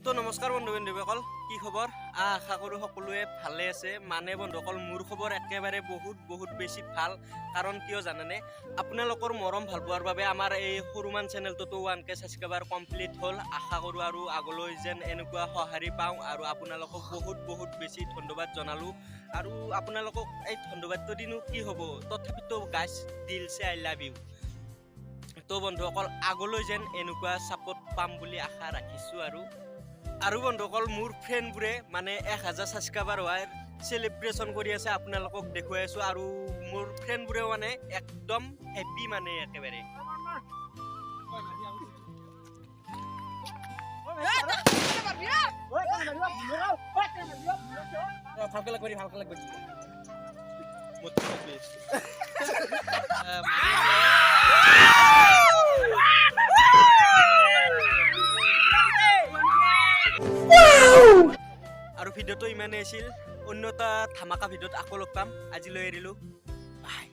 তো নমস্কাৰ বন্ধু বান্ধৱীসকল, কি খবৰ? আশা কৰোঁ সকলোৱে ভালে আছে। মানে বন্ধুসকল, মোৰ খবৰ একেবাৰে বহুত বেছি ভাল। কাৰণ কিয় জানেনে, আপোনালোকৰ মৰম ভাল পোৱাৰ বাবে আমাৰ এই সৰুমান চেনেলটোতো 1K ছাবস্ক্ৰাইবাৰ কমপ্লিট হ'ল। আশা কৰোঁ আৰু আগলৈ যেন এনেকুৱা সঁহাৰি পাওঁ আৰু আপোনালোকক বহুত বেছি ধন্যবাদ জনালোঁ। আৰু আপোনালোকক এই ধন্যবাদটো দিনো কি হ'ব, তথাপিতো গাইজ দিলছে আই লাভ ইউ। তো বন্ধুসকল, আগলৈ যেন এনেকুৱা ছাপোৰ্ট পাম বুলি আশা ৰাখিছোঁ। আৰু বন্ধুসকল, মোৰ ফ্ৰেণ্ডবোৰে মানে 1000 ছাবস্ক্ৰাইবাৰ হোৱাৰ চেলিব্ৰেশ্যন কৰি আছে, আপোনালোকক দেখুৱাই আছোঁ। আৰু মোৰ ফ্ৰেণ্ডবোৰেও মানে একদম হেপী, মানে একেবাৰে আৰু ভিডিঅ'টো ইমানেই আছিল। অন্য এটা ধামাকা ভিডিঅ'ত আকৌ লগ পাম। আজিলৈ এৰিলোঁ, বাই।